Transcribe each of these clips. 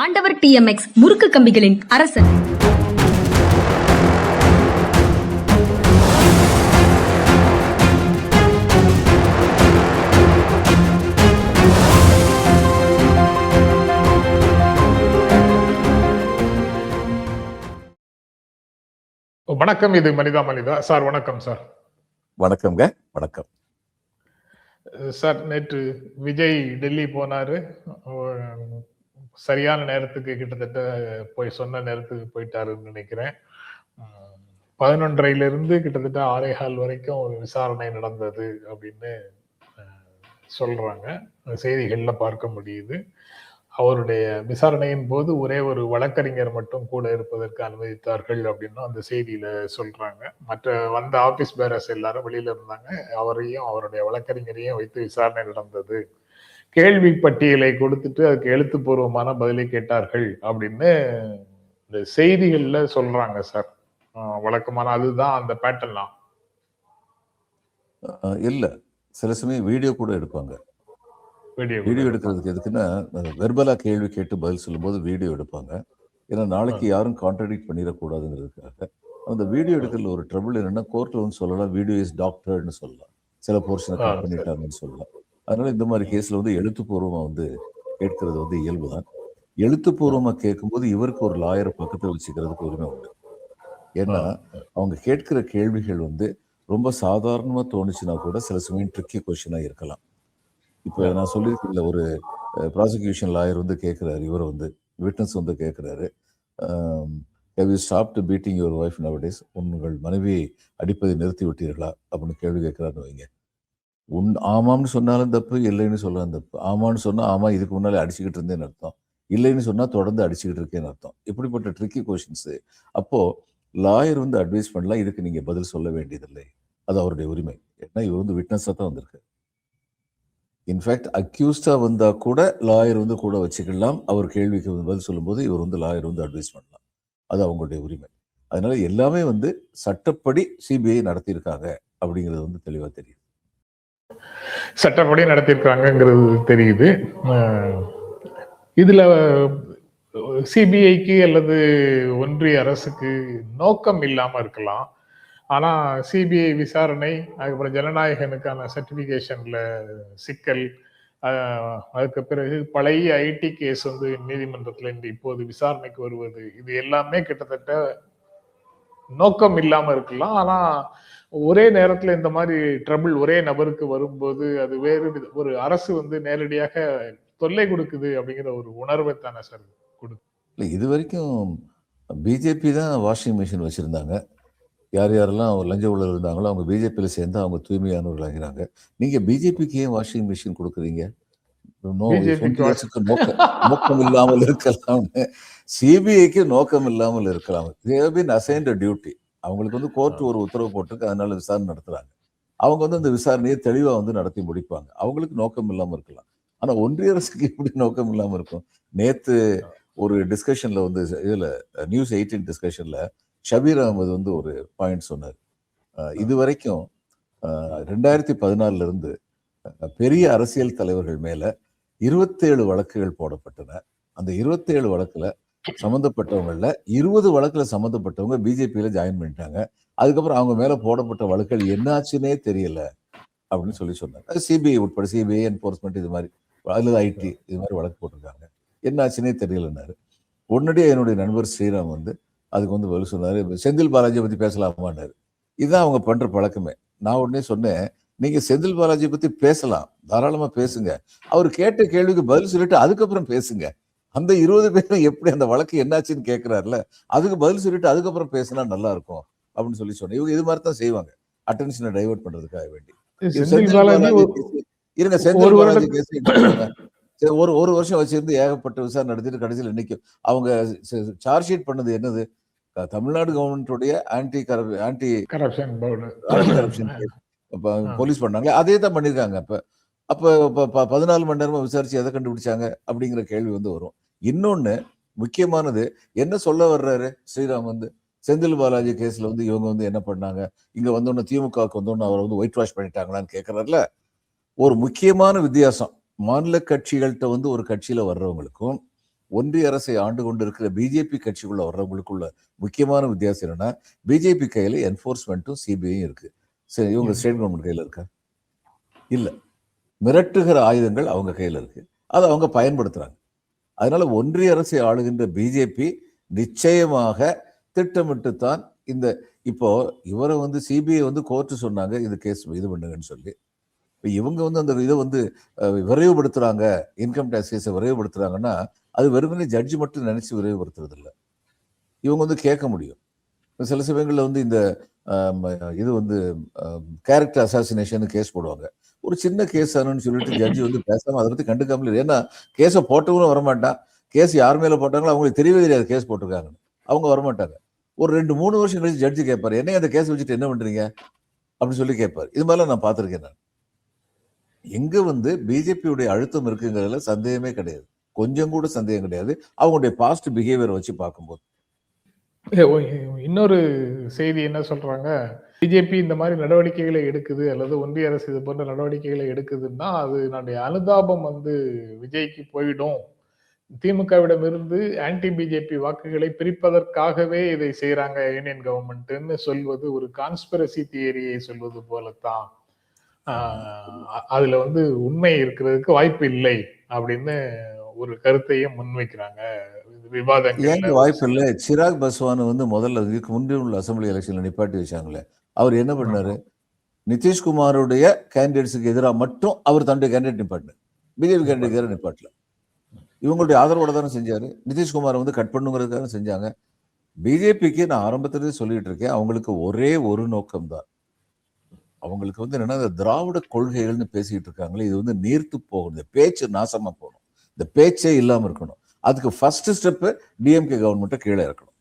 ஆண்டவர் TMX முறுக்கு கம்பிகளின் அரசன். வணக்கம். இது மனிதா மனிதா சார். வணக்கம் சார். வணக்கம்ங்க. வணக்கம் சார். நேற்று விஜய் டெல்லி போனாரு. சரியான நேரத்துக்கு கிட்டத்தட்ட போய் சொன்ன நேரத்துக்கு போயிட்டாருன்னு நினைக்கிறேன். 11:30 கிட்டத்தட்ட 6:15 வரைக்கும் ஒரு விசாரணை நடந்தது அப்படின்னு சொல்றாங்க. செய்திகள்ல பார்க்க முடியுது. அவருடைய விசாரணையின் போது ஒரே ஒரு வழக்கறிஞர் மட்டும் கூட இருப்பதற்கு அனுமதித்தார்கள் அப்படின்னு அந்த செய்தியில சொல்றாங்க. மற்ற வந்த ஆபீஸ் பேரர்ஸ் எல்லாரும் வெளியில இருந்தாங்க. அவரையும் அவருடைய வழக்கறிஞரையும் வைத்து விசாரணை நடந்தது. கேள்வி பட்டியலை கொடுத்துட்டு அதுக்கு எழுத்துப்பூர்வமான பதிலை கேட்டார்கள் அப்படின்னு இந்த செய்திகள்ல சொல்றாங்க சார். வழக்கமான அதுதான் அந்த பேட்டர்னா? இல்ல, சில சமயம் வீடியோ கூட எடுப்பாங்க. வீடியோ எடுக்கிறதுக்கு எதுக்குன்னா, வெர்பலா கேள்வி கேட்டு பதில் சொல்லும்போது வீடியோ எடுப்பாங்க. ஏன்னா நாளைக்கு யாரும் கான்ட்ரடிக்ட் பண்ணிடக்கூடாதுங்கிறதுக்காக. அந்த வீடியோ எடுக்கிறதுல ஒரு ட்ரபிள் என்னன்னா, கோர்ட்ல வந்து சொல்லலாம் வீடியோ இஸ் டாக்டர்னு சொல்லலாம், சில போர்ஷனை கட் பண்ணிட்டாங்கன்னு சொல்லலாம். அதனால இந்த மாதிரி கேஸ்ல வந்து எழுத்துப்பூர்வமா வந்து கேட்கறது வந்து இயல்புதான். எழுத்துப்பூர்வமா கேட்கும்போது இவருக்கு ஒரு லாயரை பக்கத்தில் வச்சுக்கிறதுக்கு உரிமை உண்டு. ஏன்னா அவங்க கேட்கிற கேள்விகள் வந்து ரொம்ப சாதாரணமா தோணுச்சுன்னா கூட சில சமயம் ட்ரிக்கி கொஸ்டினா இருக்கலாம். இப்போ நான் சொல்லியிருக்கேன்ல, ஒரு ப்ராசிக்யூஷன் லாயர் வந்து கேட்குறாரு, இவரை வந்து விட்னஸ் வந்து கேட்குறாரு, have you stopped beating your wife nowadays, உங்கள் மனைவியை அடிப்பதை நிறுத்தி விட்டீர்களா அப்படின்னு கேள்வி கேட்குறாருன்னு வைங்க. ஆமாம்னு சொன்னாலும் தப்பு, இல்லைன்னு சொன்னாலும் தப்பு. ஆமான்னு சொன்னா ஆமா இதுக்கு முன்னாலே அடிச்சுக்கிட்டு இருந்தேன்னு அர்த்தம், இல்லைன்னு சொன்னா தொடர்ந்து அடிச்சுக்கிட்டு இருக்கேன்னு அர்த்தம். இப்படிப்பட்ட ட்ரிக்கி கொஸ்டின்ஸ். அப்போ லாயர் வந்து அட்வைஸ் பண்ணலாம், இதுக்கு நீங்க பதில் சொல்ல வேண்டியதில்லை, அது அவருடைய உரிமை. ஏன்னா இவர் வந்து விட்னஸாக தான் வந்திருக்கு. இன்ஃபேக்ட் அக்யூஸ்டா வந்தா கூட லாயர் வந்து கூட வச்சுக்கலாம். அவர் கேள்விக்கு பதில் சொல்லும்போது இவர் வந்து லாயர் வந்து அட்வைஸ் பண்ணலாம், அது அவங்களுடைய உரிமை. அதனால எல்லாமே வந்து சட்டப்படி சிபிஐ நடத்தியிருக்காங்க அப்படிங்கிறது வந்து தெளிவா தெரியுது. சட்டப்படி நடத்தியிருக்காங்கிறது தெரியுது. இதுல சிபிஐக்கு அல்லது ஒன்றிய அரசுக்கு நோக்கம் இல்லாம இருக்கலாம். ஆனா சிபிஐ விசாரணை, அதுக்கப்புறம் ஜனநாயகனுக்கான சர்டிபிகேஷன்ல சிக்கல், அதுக்கு பிறகு பழைய ஐடி கேஸ் வந்து நீதிமன்றத்துல இப்போது விசாரணைக்கு வருவது, இது எல்லாமே கிட்டத்தட்ட நோக்கம் இல்லாம இருக்கலாம். ஆனா ஒரே நேரத்துல இந்த மாதிரி ட்ரபிள் ஒரே நபருக்கு வரும்போது அது வேறு ஒரு அரசு வந்து நேரடியாக தொல்லை கொடுக்குது அப்படிங்கிற ஒரு உணர்வை தானே சார் கொடுக்கு. இல்லை, இது வரைக்கும் பிஜேபி தான் வாஷிங் மிஷின் வச்சிருந்தாங்க. யார் யாரெல்லாம் லஞ்ச ஊழல் இருந்தாங்களோ அவங்க பிஜேபியில் சேர்ந்து அவங்க தூய்மையானவர்கள் ஆகிறாங்க. நீங்க பிஜேபிக்கு ஏன் வாஷிங் மிஷின் கொடுக்குறீங்க? நோக்கம் இல்லாமல் இருக்கலாம், சிபிஐக்கு நோக்கம் இல்லாமல் இருக்கலாம். டியூட்டி. அவங்களுக்கு வந்து கோர்ட் ஒரு உத்தரவு போட்டிருக்கு, அதனால விசாரணை நடத்துறாங்க. அவங்க வந்து அந்த விசாரணையை தெளிவா வந்து நடத்தி முடிப்பாங்க. அவங்களுக்கு நோக்கம் இல்லாமல் இருக்கலாம். ஆனா ஒன்றிய அரசுக்கு எப்படி நோக்கம் இல்லாமல் இருக்கும்? நேத்து ஒரு டிஸ்கஷன்ல வந்து இதுல நியூஸ் 18 டிஸ்கஷன்ல ஷபீர் அகமது வந்து ஒரு பாயிண்ட் சொன்னார். இது வரைக்கும் 2014 இருந்து பெரிய அரசியல் தலைவர்கள் மேல 27 வழக்குகள் போடப்பட்டன. அந்த 27 வழக்குல சம்பந்தப்பட்டவங்கள 20 வழக்குல சம்பந்தப்பட்டவங்க பிஜேபியில ஜாயின் பண்ணிட்டாங்க. அதுக்கப்புறம் அவங்க மேல போடப்பட்ட வழக்குகள் என்னாச்சுன்னே தெரியல அப்படின்னு சொல்லி சொன்னாங்க. சிபிஐ உட்பட, சிபிஐ என்போர்ஸ்மெண்ட் இது மாதிரி, அல்லது ஐடி இது மாதிரி வழக்கு போட்டிருக்காங்க, என்னாச்சுன்னே தெரியலன்னாரு. உடனடியாக என்னுடைய நண்பர் ஸ்ரீராம் வந்து அதுக்கு வந்து பதில் சொன்னாரு, செந்தில் பாலாஜியை பத்தி பேசலாமான்னாரு. இதுதான் அவங்க பண்ற பழக்கமே. நான் உடனே சொன்னேன், நீங்க செந்தில் பாலாஜி பத்தி பேசலாம், தாராளமா பேசுங்க. அவர் கேட்ட கேள்விக்கு பதில் சொல்லிட்டு அதுக்கப்புறம் பேசுங்க. அந்த 20 பேரும் எப்படி அந்த வழக்கு என்னாச்சுன்னு கேட்கிறாருல, அதுக்கு பதில் சொல்லிட்டு அதுக்கப்புறம் பேசினா நல்லா இருக்கும் அப்படின்னு சொல்லி சொன்னேன். இவங்க இது மாதிரி தான் செய்வாங்க, அட்டென்ஷனை டைவர்ட் பண்றதுக்காக வேண்டி. இருங்க, செந்தில் பாலாஜி கேஸ் ஒரு வருஷம் வச்சிருந்து ஏகப்பட்ட விசாரணை நடத்திட்டு கடைசியில் இன்னைக்கு அவங்க சார்ஜ் ஷீட் பண்ணது என்னது? தமிழ்நாடு கவர்மெண்ட்டுடைய ஆன்டி கரப்ஷன் போலீஸ் பண்ணாங்க, அதே தான் பண்ணிருக்காங்க. அப்ப 14 மணி நேரமா விசாரிச்சு எதை கண்டுபிடிச்சாங்க அப்படிங்கிற கேள்வி வந்து வரும். இன்னொன்னு முக்கியமானது, என்ன சொல்ல வர்றாரு ஸ்ரீராம் வந்து, செந்தில் பாலாஜி கேஸ்ல வந்து இவங்க வந்து என்ன பண்ணாங்க, இங்க வந்தோன்னு திமுகவுக்கு வந்தோன்னு அவரை வந்து ஒயிட் வாஷ் பண்ணிட்டாங்களான்னு கேட்கறாருல. ஒரு முக்கியமான வித்தியாசம், மாநில கட்சிகள்கிட்ட வந்து ஒரு கட்சியில வர்றவங்களுக்கும் ஒன்றிய அரசை ஆண்டு கொண்டு இருக்கிற பிஜேபி கட்சிக்குள்ள வர்றவங்களுக்குள்ள முக்கியமான வித்தியாசம் என்னன்னா, பிஜேபி கையில என்போர்ஸ்மெண்ட்டும் சிபிஐயும் இருக்கு. சரி, இவங்க ஸ்டேட் கவர்மெண்ட் கையில இருக்கா? இல்ல. மிரட்டுகிற ஆயுதங்கள் அவங்க கையில இருக்கு. அதை அவங்க பயன்படுத்துறாங்க. அதனால ஒன்றிய அரசை ஆளுகின்ற பிஜேபி நிச்சயமாக திட்டமிட்டுத்தான் இந்த இப்போ இவரை சிபிஐ கோர்ட்டு சொன்னாங்க இது கேஸ் இது பண்ணுங்கன்னு சொல்லி. இவங்க அந்த இதை விரைவுபடுத்துறாங்க, இன்கம் டேக்ஸ் கேஸை விரைவுபடுத்துறாங்கன்னா அது வெறுமனே ஜட்ஜி மட்டும் நினைச்சு விரைவுபடுத்துறது இல்லை. இவங்க கேட்க முடியும். சில சமயங்களில் இந்த இது கேரக்டர் அசாசினேஷன் கேஸ் போடுவாங்க. ஒரு சின்ன கேஸ் ஆனு சொல்லிட்டு ஜட்ஜி பேசாம அதை பத்தி கண்டுக்காம, ஏன்னா கேஸை போட்டவங்களும் வரமாட்டான். கேஸ் யார் மேல போட்டாங்களோ அவங்களுக்கு தெரியவே தெரியாது கேஸ் போட்டிருக்காங்கன்னு. அவங்க வரமாட்டாங்க. ஒரு 2-3 வருஷம் கழிச்சு ஜட்ஜி கேட்பாரு, என்ன அந்த கேஸ் வச்சுட்டு என்ன பண்றீங்க அப்படின்னு சொல்லி கேட்பாரு. இது மாதிரிலாம் நான் பார்த்திருக்கேன். நான் எங்க பிஜேபியுடைய அழுத்தம் இருக்குங்கிறதுல சந்தேகமே கிடையாது, கொஞ்சம் கூட சந்தேகம் கிடையாது. அவங்களுடைய பாஸ்ட் பிஹேவியரை வச்சு பார்க்கும்போது இன்னொரு செய்தி என்ன சொல்றாங்க, பிஜேபி இந்த மாதிரி நடவடிக்கைகளை எடுக்குது அல்லது ஒன்றிய அரசு இது போன்ற நடவடிக்கைகளை எடுக்குதுன்னா அது என்னுடைய அனுதாபம் விஜய்க்கு போயிடும், திமுகவிடம் இருந்து ஆன்டி பிஜேபி வாக்குகளை பிரிப்பதற்காகவே இதை செய்யறாங்க யூனியன் கவர்மெண்ட்னு சொல்வது ஒரு கான்ஸ்பிரசி தியரியை சொல்வது போலத்தான். அதுல உண்மை இருக்கிறதுக்கு வாய்ப்பு இல்லை அப்படின்னு ஒரு கருத்தையும் முன்வைக்கிறாங்க விவாதங்கள். வாய்ப்பு இல்லை. சிராக் பஸ்வான் முதல்ல இதுக்கு முன்பே உள்ள அசம்பிளி எலெக்ஷன்ல நிப்பாட்டி வச்சாங்களே, அவர் என்ன பண்ணாரு, நிதிஷ்குமாருடைய கேண்டிடேட்ஸுக்கு எதிராக மட்டும் அவர் தன்னுடைய கேண்டிடேட் நிப்பாட்டினார், பிஜேபி கேண்டிடேட் எதிராக நிப்பாட்டல. இவங்களுடைய ஆதரவோட தானே செஞ்சாரு. நிதிஷ்குமார் கட் பண்ணுங்கிறதுக்காக செஞ்சாங்க. பிஜேபிக்கு நான் ஆரம்பத்திலே சொல்லிட்டு இருக்கேன், அவங்களுக்கு ஒரே ஒரு நோக்கம் தான். அவங்களுக்கு என்னன்னா இந்த திராவிட கொள்கைகள்னு பேசிட்டு இருக்காங்களே, இது நீர்த்து போகணும், இந்த பேச்சு நாசமா போகணும், இந்த பேச்சே இல்லாம இருக்கணும். அதுக்கு ஃபர்ஸ்ட் ஸ்டெப் டிஎம்கே கவர்மெண்ட்டை கீழே இறக்கணும்.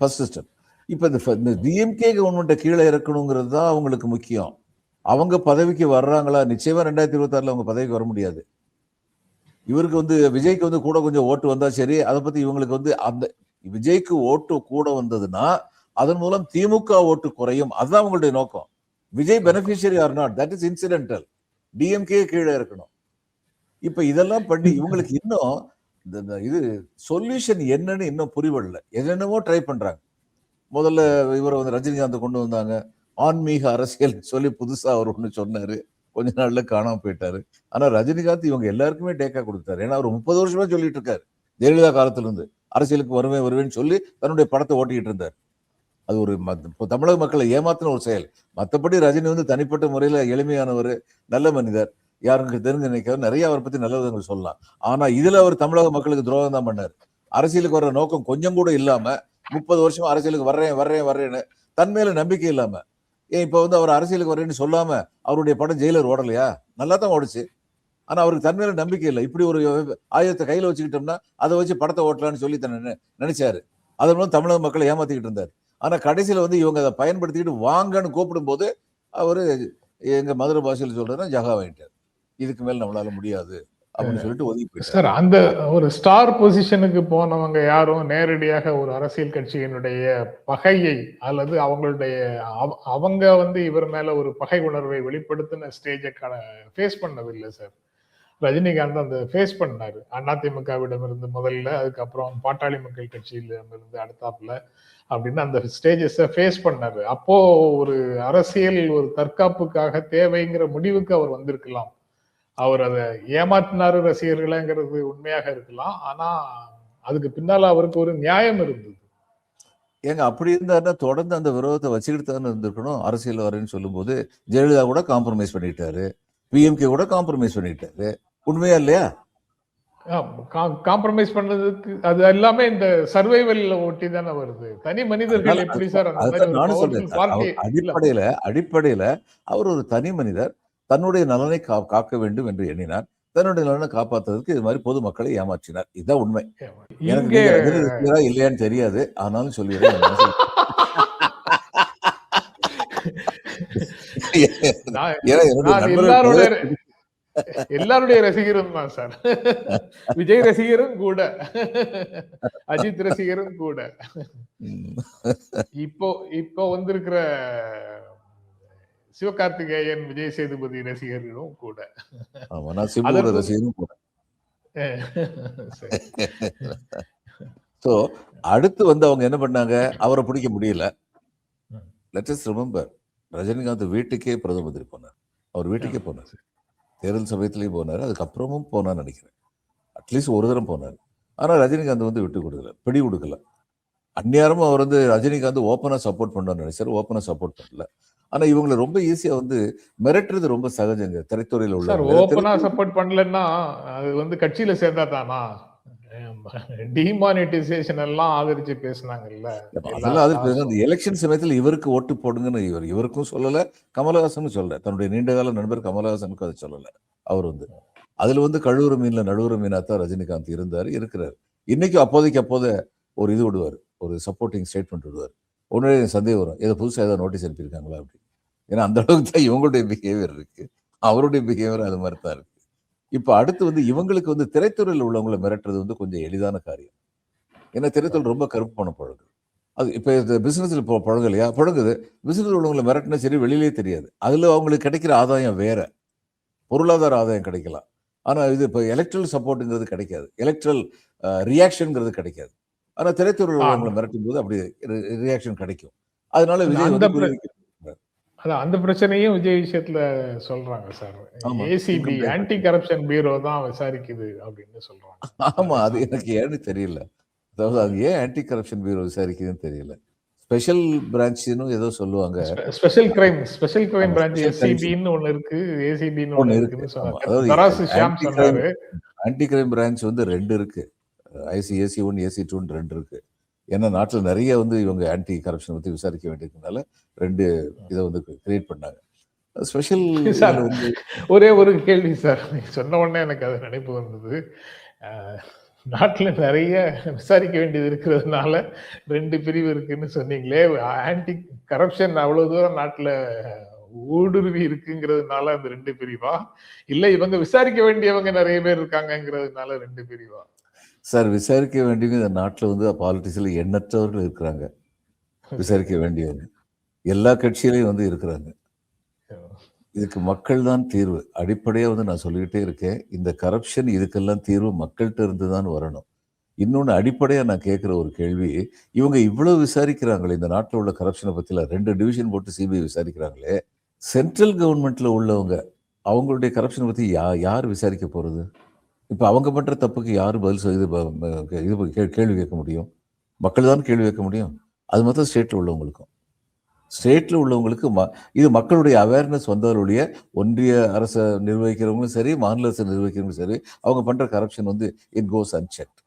First step. இப்ப இந்த டிஎம்கே கவர்மெண்ட்டை கீழே இறக்கணுங்கிறது தான் அவங்களுக்கு முக்கியம். அவங்க பதவிக்கு வர்றாங்களா? நிச்சயமா 2026 அவங்க பதவிக்கு வர முடியாது. இவருக்கு விஜய்க்கு கூட கொஞ்சம் ஓட்டு வந்தா சரி, அதை பத்தி இவங்களுக்கு அந்த விஜய்க்கு ஓட்டு கூட வந்ததுன்னா அதன் மூலம் திமுக ஓட்டு குறையும், அதுதான் அவங்களுடைய நோக்கம். Vijay beneficiary are not, that is incidental. DMK கீழே இருக்கணும். இப்ப இதெல்லாம் பண்ணி இவங்களுக்கு இன்னும் இது சொல்யூஷன் என்னன்னு இன்னும் புரிவதில்லை. என்னென்னமோ ட்ரை பண்றாங்க. முதல்ல இவரை ரஜினிகாந்த் கொண்டு வந்தாங்க, ஆன்மீக அரசியல் சொல்லி புதுசா அவர் ஒண்ணு சொன்னாரு, கொஞ்ச நாள்ல காணாம போயிட்டாரு. ஆனா ரஜினிகாந்த் இவங்க எல்லாருக்குமே டேக்கா கொடுத்தாரு. ஏன்னா அவர் 30 வருஷமா சொல்லிட்டு இருக்காரு, ஜெயலலிதா காலத்துல இருந்து அரசியலுக்கு வருவேன்னு சொல்லி தன்னுடைய படத்தை ஓட்டிக்கிட்டு இருந்தார். அது ஒரு தமிழக மக்களை ஏமாத்தின ஒரு செயல். மற்றபடி ரஜினி தனிப்பட்ட முறையில எளிமையானவர், நல்ல மனிதர், யாருக்கு தெரிஞ்சு நினைக்காது, நிறைய அவரை பத்தி நல்ல விதங்கள் சொல்லலாம். ஆனா இதுல அவர் தமிழக மக்களுக்கு துரோகம் தான் பண்ணாரு. அரசியலுக்கு வர்ற நோக்கம் கொஞ்சம் கூட இல்லாம 30 வருஷமா அரசியலுக்கு வர்றேன்னு தன் மேல நம்பிக்கை இல்லாம, ஏன் இப்ப அவர் அரசியலுக்கு வர்றேன்னு சொல்லாம அவருடைய படம் ஜெயிலர் ஓடலையா? நல்லா தான் ஓடிச்சு. ஆனா அவருக்கு தன் மேல நம்பிக்கை இல்லை. இப்படி ஒரு ஆயுதத்தை கையில வச்சுக்கிட்டோம்னா அதை வச்சு படத்தை ஓட்டலான்னு சொல்லி நினைச்சாரு. அதன் மூலம் தமிழக மக்களை ஏமாத்திக்கிட்டு இருந்தாரு. ஆனா கடைசியில இவங்க அதை பயன்படுத்திக்கிட்டு வாங்கன்னு கூப்பிடும் போது அவரு எங்க மதுரை பாஷையில் சொல்றதுன்னா ஜகா வாங்கிட்டார். இதுக்கு மேல நம்மளால முடியாது அப்படின்னு சொல்லிட்டு ஒதுக்கி போயிட்டார். சார், அந்த ஒரு ஸ்டார் பொசிஷனுக்கு போனவங்க யாரும் நேரடியாக ஒரு அரசியல் கட்சியினுடைய பகையை அல்லது அவங்களுடைய அவங்க இவர் மேல ஒரு பகை உணர்வை வெளிப்படுத்தின ஸ்டேஜை ஃபேஸ் பண்ணதில்லை சார். ரஜினிகாந்த் அந்த ஃபேஸ் பண்ணாரு, அதிமுகவிடம் இருந்து முதல்ல, அதுக்கப்புறம் பாட்டாளி மக்கள் கட்சியில இருந்து அடுத்தாப்புல அப்படின்னு அந்த ஸ்டேஜஸை ஃபேஸ் பண்ணாரு. அப்போ ஒரு அரசியல் ஒரு தற்காப்புக்காக தேவைங்கிற முடிவுக்கு அவர் வந்திருக்கலாம். அவர் அதை ஏமாற்றினாரு ரசிகர்கள்ங்கிறது உண்மையாக இருக்கலாம். ஆனா அதுக்கு பின்னால அவருக்கு ஒரு நியாயம் இருந்தது. ஏங்க அப்படி இருந்தாருன்னா தொடர்ந்து அந்த விரோதத்தை வச்சுக்கிட்டு தானே இருந்திருக்கணும். அரசியல் வரேன்னு சொல்லும் போது ஜெயலலிதா கூட காம்ப்ரமைஸ் பண்ணிட்டாரு, பிஎம்கே கூட காம்ப்ரமைஸ் பண்ணிட்டாரு. உண்மையா இல்லையா? காம்ப்ரமைஸ் பண்ணதுக்கு அது எல்லாமே இந்த சர்வைவல் ஒட்டி தானே வருது. தனி மனிதர்கள் எப்படி சார் நானும் சொல்றேன், அடிப்படையில அவர் ஒரு தனி மனிதர் தன்னுடைய நலனை காக்க வேண்டும் என்று எண்ணினார். தன்னுடைய நலனை காப்பாற்றுவதற்கு இது மாதிரி பொதுமக்களை ஏமாற்றினார். இதுதான் உண்மை. எனக்கு இல்லையான்னு தெரியாது, ஆனாலும் சொல்லிடுறேன். எல்லாருடைய ரசிகரும் தான் சார். விஜய் ரசிகரும் கூட, அஜித் ரசிகரும் கூட, இப்போ வந்திருக்கிற சிவகார்த்திகேயன் விஜய் சேதுபதி ரசிகர்களும் கூட. சரி. ஸோ அடுத்து வந்து அவங்க என்ன பண்ணாங்க, அவரை பிடிக்க முடியல. ம். லெட் அஸ் ரிமெம்பர், ரஜினிகாந்த் வீட்டுக்கே பிரதம மந்திரி போனார். அவர் வீட்டுக்கே போனார். தேர்தல் சமயத்திலையும் போனார், அதுக்கப்புறமும் போனான்னு நினைக்கிறேன். அட்லீஸ்ட் ஒரு தரம் போனார். ஆனால் ரஜினிகாந்த் வந்து விட்டு கொடுக்கல, பிடி கொடுக்கல. அந்நியாரமும் அவர் வந்து ரஜினிகாந்த் ஓப்பனாக சப்போர்ட் பண்ணணும்னு நினைச்சார், ஓப்பனாக சப்போர்ட் பண்ணல. ஆனால் இவங்களை ரொம்ப ஈஸியாக வந்து மிரட்டுறது ரொம்ப சகஜங்க திரைத்துறையில் சார் உள்ளவங்க. ஓப்பனா சப்போர்ட் பண்ணலன்னா அது வந்து கட்சியில சேர்ந்தா தானா? டிமானிட்டைசேஷன் எல்லாம் ஆதரிச்சு பேசினாங்கல்ல. அதெல்லாம் அதுக்கு அந்த எலெக்ஷன் சமயத்தில் இவருக்கு ஓட்டு போடுங்கன்னு இவருக்கும் சொல்லல, கமலஹாசனும் சொல்லல. தன்னுடைய நீண்டகால நண்பர் கமலஹாசனுக்கும் அதை சொல்லல. அவர் வந்து அதுல வந்து கழுவுற மீன்ல நடுவுற மீனா தான் ரஜினிகாந்த் இருந்தாரு, இருக்கிறார். இன்னைக்கும் அப்போதைக்கு அப்போத ஒரு இது விடுவார், ஒரு சப்போர்ட்டிங் ஸ்டேட்மெண்ட் விடுவார். உடனே சந்தேகம் வரும், ஏதோ புதுசாக ஏதோ நோட்டீஸ் அனுப்பியிருக்காங்களா அப்படி. ஏன்னா அந்த அளவுக்கு தான் இவங்களுடைய பிஹேவியர் இருக்கு, அவருடைய பிஹேவியர் அது மாதிரி தான் இருக்கு. இப்ப அடுத்து வந்து இவங்களுக்கு வந்து திரைத்துறையில் உள்ளவங்களை மிரட்டுறது வந்து கொஞ்சம் எளிதான காரியம். ஏன்னா திரைத்துறை ரொம்ப கருப்பு பணம் பழகுது. அது இப்போ இந்த பிசினஸ்ல இப்போ பழகலையா, பழகுது. பிசினஸ் உள்ளவங்களை மிரட்டினா சரி, வெளியிலே தெரியாது. அதுல அவங்களுக்கு கிடைக்கிற ஆதாயம் வேற, பொருளாதார ஆதாயம் கிடைக்கலாம். ஆனா இது இப்போ எலக்ட்ரல் சப்போர்ட்டுங்கிறது கிடைக்காது, எலக்ட்ரல் ரியாக்ஷன்ங்கிறது கிடைக்காது. ஆனா திரைத்துறை உள்ளவங்களை மிரட்டும் போது அப்படி ரியாக்ஷன் கிடைக்கும். அதனால விஜய் வந்து புரிய வைக்கிறார். அதான் அந்த பிரச்சனையும் விஜய் விஷயத்துல சொல்றாங்க sir. ACB anti corruption bureau தான் விசாரிக்குது அப்படின்னு சொல்றாங்க. ஆமா, அது எனக்கு ஏன்னு தெரியல. அதாவது அது ஏன் ஆன்டி கரப்ஷன் பியூரோ விசாரிக்குதுன்னு தெரியல. ஸ்பெஷல் பிரான்ச்னு ஏதோ சொல்லுவாங்க. ஸ்பெஷல் கிரைம் பிரான்ச் எஸ்சிபின்னு ஒன்னு இருக்கு, ஏசிபின்னு ஒன்னு இருக்குன்னு சொன்னாங்க. தராசு ஷியாம் சொன்னாரு. ஆன்டி கிரைம் பிரான்ச் வந்து 2 இருக்கு. ஏசி1 ஏசி2 2 இருக்கு. ஏன்னா நாட்டில் நிறைய வந்து இவங்க ஆன்டி கரப்ஷன் பத்தி விசாரிக்க வேண்டியதுனால 2 இதை வந்து கிரியேட் பண்ணாங்க. ஸ்பெஷல் ஒரே ஒரு கேள்வி சார், சொன்ன உடனே எனக்கு அது நினைப்பு வந்தது. நாட்டுல நிறைய விசாரிக்க வேண்டியது இருக்கிறதுனால 2 பிரிவு இருக்குன்னு சொன்னீங்களே, ஆன்டி கரப்ஷன் அவ்வளவு தூரம் நாட்டுல ஊடுருவி இருக்குங்கிறதுனால அந்த 2 பிரிவா, இல்ல இவங்க விசாரிக்க வேண்டியவங்க நிறைய பேர் இருக்காங்கிறதுனால 2 பிரிவா? சார், விசாரிக்க வேண்டியவங்க இந்த நாட்டில் வந்து பாலிட்டிக்ஸ்ல எண்ணற்றவர்கள் இருக்கிறாங்க, விசாரிக்க வேண்டியவங்க எல்லா கட்சியிலையும் வந்து இருக்கிறாங்க. இதுக்கு மக்கள் தான் தீர்வு. அடிப்படையாக வந்து நான் சொல்லிக்கிட்டே இருக்கேன், இந்த கரப்ஷன் இதுக்கெல்லாம் தீர்வு மக்கள்கிட்ட இருந்து தான் வரணும். இன்னொன்று அடிப்படையாக நான் கேட்குற ஒரு கேள்வி, இவங்க இவ்வளோ விசாரிக்கிறாங்களே இந்த நாட்டில் உள்ள கரப்ஷனை பற்றிலாம், 2 டிவிஷன் போட்டு சிபிஐ விசாரிக்கிறாங்களே, சென்ட்ரல் கவர்மெண்ட்டில் உள்ளவங்க அவங்களுடைய கரப்ஷனை பற்றி யார் விசாரிக்க போகிறது? இப்போ அவங்க பண்ணுற தப்புக்கு யார் பதில் கேள்வி கேட்க முடியும்? மக்கள் தான் கேள்வி கேட்க முடியும். அது மொத்தம் ஸ்டேட்டில் உள்ளவங்களுக்கும். ஸ்டேட்டில் உள்ளவங்களுக்கு இது மக்களுடைய அவேர்னஸ் வந்தவருடைய ஒன்றிய அரசை நிர்வகிக்கிறவங்களும் சரி, மாநில அரசை நிர்வகிக்கிறவங்களும் சரி, அவங்க பண்ணுற கரப்ஷன் வந்து இட் கோஸ் அன்செக்ட்.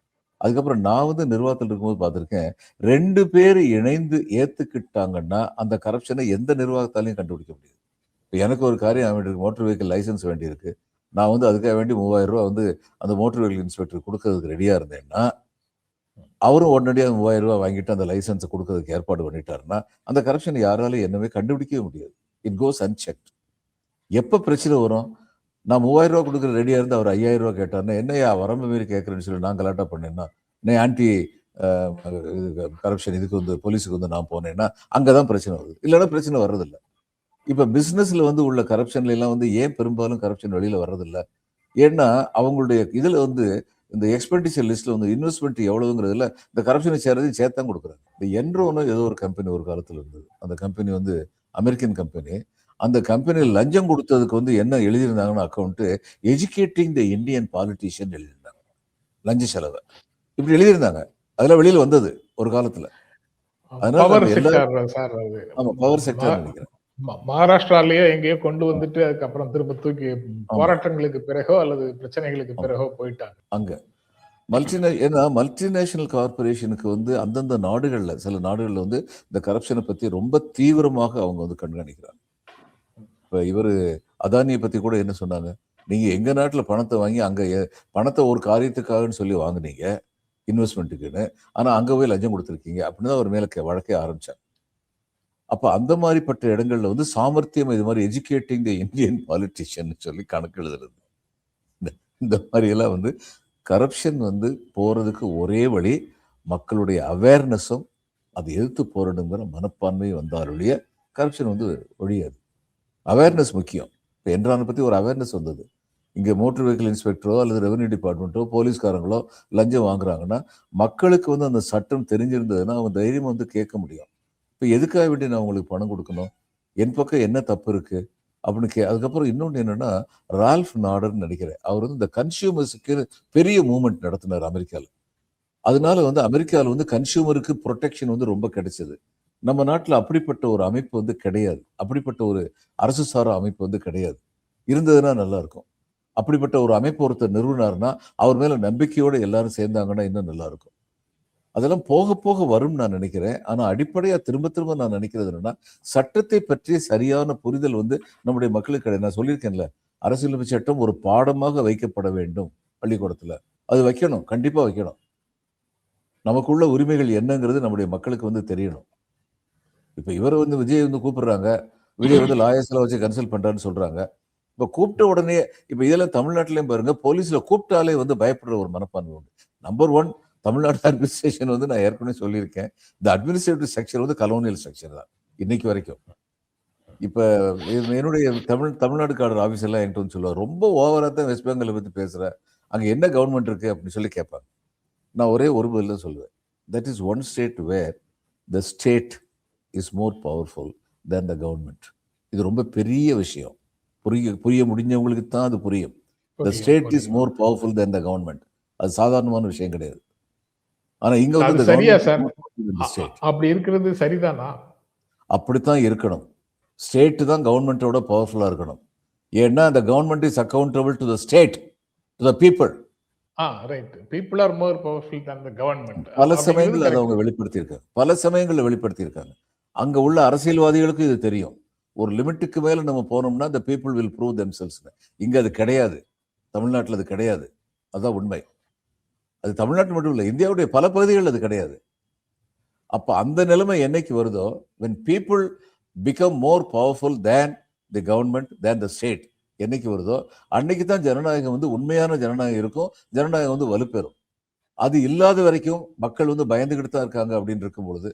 அதுக்கப்புறம் நான் வந்து நிர்வாகத்தில் இருக்கும்போது பார்த்துருக்கேன், 2 பேர் இணைந்து ஏற்றுக்கிட்டாங்கன்னா அந்த கரப்ஷனை எந்த நிர்வாகத்தாலையும் கண்டுபிடிக்க முடியாது. இப்போ எனக்கு ஒரு காரியம் வேண்டியிருக்கு, மோட்டர் வெஹிக்கிள் லைசன்ஸ் வேண்டியிருக்கு. நான் வந்து அதுக்காக வேண்டி 3000 ரூபா வந்து அந்த மோட்டர் வெஹிக்கிள் இன்ஸ்பெக்டர் கொடுக்கறதுக்கு ரெடியாக இருந்தேன்னா, அவரும் உடனடியாக 3000 ரூபா வாங்கிட்டு அந்த லைசன்ஸை கொடுக்கறதுக்கு ஏற்பாடு பண்ணிட்டாருன்னா, அந்த கரப்ஷன் யாராலும் என்னவே கண்டுபிடிக்கவே முடியாது. It goes அன்செக்ட். எப்போ பிரச்சனை வரும்? நான் 3000 ரூபா கொடுக்குற ரெடியாக இருந்து அவர் 5000 ரூபா கேட்டார்னா, என்னையா வரம்பு மீறி கேட்குறேன்னு சொல்லி நான் கலாட்டா பண்ணேன்னா, நான் ஆன்டி கரப்ஷன் இதுக்கு வந்து போலீஸுக்கு வந்து நான் போனேன்னா அங்கே தான் பிரச்சனை வருது, இல்லைன்னா பிரச்சனை வர்றதில்லை. இப்போ பிஸ்னஸில் வந்து உள்ள கரப்ஷன்ல எல்லாம் வந்து ஏன் பெரும்பாலும் கரப்ஷன் வெளியில் வர்றதில்லை? ஏன்னா அவங்களுடைய இதில் வந்து இந்த எக்ஸ்பெண்டிச்சர் லிஸ்ட்டில் வந்து இன்வெஸ்ட்மெண்ட் எவ்வளவுங்கிறதுல இந்த கரப்ஷனை சேர்த்தான் கொடுக்குறாங்க. இந்த என்ரோன்னு ஏதோ ஒரு கம்பெனி ஒரு காலத்தில் இருந்தது. அந்த கம்பெனி வந்து அமெரிக்கன் கம்பெனி. அந்த கம்பெனியில் லஞ்சம் கொடுத்ததுக்கு வந்து என்ன எழுதியிருந்தாங்கன்னு account, educating the Indian politician எழுதியிருந்தாங்க, லஞ்ச செலவை இப்படி எழுதியிருந்தாங்க. அதெல்லாம் வெளியில் வந்தது ஒரு காலத்தில். அதனால பவர் செக்டர் நினைக்கிறேன் மகாராஷ்டிராலயோ எங்கேயோ கொண்டு வந்துட்டு அதுக்கப்புறம் திரும்ப தூக்கி போராட்டங்களுக்கு பிறகோ அல்லது பிரச்சனைகளுக்கு பிறகோ போயிட்டாங்க. அங்க மல்டிநேஷனல் கார்பரேஷனுக்கு வந்து அந்தந்த நாடுகள்ல சில நாடுகள்ல வந்து இந்த கரப்ஷனை பத்தி ரொம்ப தீவிரமாக அவங்க வந்து கண்காணிக்கிறாங்க. இப்ப இவரு அதானியை பத்தி கூட என்ன சொன்னாங்க, நீங்க எங்க நாட்டுல பணத்தை வாங்கி அங்க பணத்தை ஒரு காரியத்துக்காகன்னு சொல்லி வாங்குனீங்க இன்வெஸ்ட்மெண்ட்டுக்குன்னு, ஆனா அங்க போய் லஞ்சம் கொடுத்துருக்கீங்க அப்படின்னு தான் அவர் மேல வழக்கே ஆரம்பிச்சாங்க. அப்ப அந்த மாதிரிப்பட்ட இடங்கள்ல வந்து சாமர்த்தியம் இது மாதிரி எஜுகேட்டிங் த இந்தியன் பாலிட்டிஷியன் சொல்லி கணக்கு எழுதுறது, இந்த மாதிரி எல்லாம் வந்து கரப்ஷன் வந்து போறதுக்கு ஒரே வழி மக்களுடைய அவேர்னஸும் அதை எதிர்த்து போராடுங்கிற மனப்பான்மை வந்தாலுடைய கரப்ஷன் வந்து ஒழியாது. அவேர்னஸ் முக்கியம். இப்போ என்ரானை பத்தி ஒரு அவேர்னஸ் வந்தது. இங்கே மோட்டர் வெஹிக்கிள் இன்ஸ்பெக்டரோ அல்லது ரெவன்யூ டிபார்ட்மெண்ட்டோ போலீஸ்காரங்களோ லஞ்சம் வாங்குறாங்கன்னா மக்களுக்கு வந்து அந்த சட்டம் தெரிஞ்சிருந்ததுன்னா அவங்க தைரியம் வந்து கேட்க முடியும். இப்போ எதுக்காக வேண்டி நான் உங்களுக்கு பணம் கொடுக்கணும், என் பக்கம் என்ன தப்பு இருக்கு அப்படின்னு அதுக்கப்புறம் இன்னொன்று என்னன்னா, ரால்ஃப் நாடர்னு நினைக்கிறேன், அவர் வந்து இந்த கன்சியூமர்ஸுக்கு பெரிய மூவ்மெண்ட் நடத்தினார் அமெரிக்காவில். அதனால வந்து அமெரிக்காவில் வந்து கன்சியூமருக்கு ப்ரொடெக்ஷன் வந்து ரொம்ப கிடைச்சது. நம்ம நாட்டில் அப்படிப்பட்ட ஒரு அமைப்பு வந்து கிடையாது. அப்படிப்பட்ட ஒரு அரசு சாரா அமைப்பு வந்து கிடையாது. இருந்ததுன்னா நல்லா இருக்கும். அப்படிப்பட்ட ஒரு அமைப்பு ஒருத்தர் நிறுவனார்னா அவர் மேல நம்பிக்கையோட எல்லாரும் சேர்ந்தாங்கன்னா இன்னும் நல்லா இருக்கும். அதெல்லாம் போக போக வரும்னு நான் நினைக்கிறேன். ஆனா அடிப்படையா திரும்ப திரும்ப நான் நினைக்கிறது என்னன்னா, சட்டத்தை பற்றிய சரியான புரிதல் வந்து நம்முடைய மக்களுக்கு கிடையாது. நான் சொல்லியிருக்கேன்ல, அரசியலமைப்பு சட்டம் ஒரு பாடமாக வைக்கப்பட வேண்டும் பள்ளிக்கூடத்துல. அது வைக்கணும், கண்டிப்பா வைக்கணும். நமக்குள்ள உரிமைகள் என்னங்கிறது நம்முடைய மக்களுக்கு வந்து தெரியணும். இப்ப இவர் வந்து விஜய் வந்து கூப்பிடுறாங்க, விஜய் வந்து லாயர்ஸ் எல்லாம் வச்சு கன்சல்ட் பண்றான்னு சொல்றாங்க. இப்ப கூப்பிட்ட உடனே இப்ப இதெல்லாம் தமிழ்நாட்டிலையும் பாருங்க, போலீஸ்ல கூப்பிட்டாலே வந்து பயப்படுற ஒரு மனப்பான்மை உண்டு. நம்பர் 1 தமிழ்நாடு அட்மினிஸ்ட்ரேஷன் வந்து நான் ஏற்கனவே சொல்லியிருக்கேன், இந்த அட்மினிஸ்ட்ரேட்டிவ் ஸ்ட்ரக்சர் வந்து கலோனியல் ஸ்ட்ரக்சர் தான் இன்னைக்கு வரைக்கும். இப்ப என்னுடைய தமிழ்நாடு காடர் ஆபீஸ் எல்லாம் என்கிட்ட வந்து சொல்லுவார், ரொம்ப ஓவரா தான் வெஸ்ட் பெங்காலை பத்தி பேசுற, அங்க என்ன கவர்மெண்ட் இருக்கு அப்படின்னு சொல்லி கேட்பாங்க. நான் ஒரே ஒரு பதில் தான் சொல்லுவேன், that is one state where the state is more powerful than the government. இது ரொம்ப பெரிய விஷயம். புரிய முடிஞ்சவங்களுக்கு தான் அது புரியும். The state is more powerful than the government. அது சாதாரணமான விஷயம் கிடையாது. ஆனா இங்க வந்து சரியா சார்? அப்படி இருக்கிறது சரிதானா? அப்படித்தான் இருக்கணும். ஸ்டேட் தான் கவர்மெண்டோட பவர்ஃபுல்லா இருக்கணும். ஏன்னா அந்த government is accountable to the state, to the people. Right. People are more powerful than the government. பல சமயங்கள் அதை அவங்க வெளிப்படுத்தியிருக்காங்க. பல சமயங்களில் வெளிப்படுத்தியிருக்காங்க. அங்க உள்ள அரசியல்வாதிகளுக்கு இது தெரியும். ஒரு லிமிட்டுக்கு மேல நம்ம போனோம்னா the people will prove themselves. இங்க அது கிடையாது. தமிழ்நாட்டில் அது கிடையாது. அதுதான் உண்மை. அது தமிழ்நாட்டு மட்டும் இல்லை, இந்தியாவுடைய பல பகுதிகள் அது கிடையாது. அப்ப அந்த நிலைமை என்னைக்கு வருதோ, when people become more powerful than the government, than the state, என்னைக்கு வருதோ அன்னைக்கு தான் ஜனநாயகம் வந்து உண்மையான ஜனநாயகம் இருக்கும், ஜனநாயகம் வந்து வலுப்பெறும். அது இல்லாத வரைக்கும் மக்கள் வந்து பயந்துகிட்டு தான் இருக்காங்க அப்படின்னு இருக்கும் பொழுது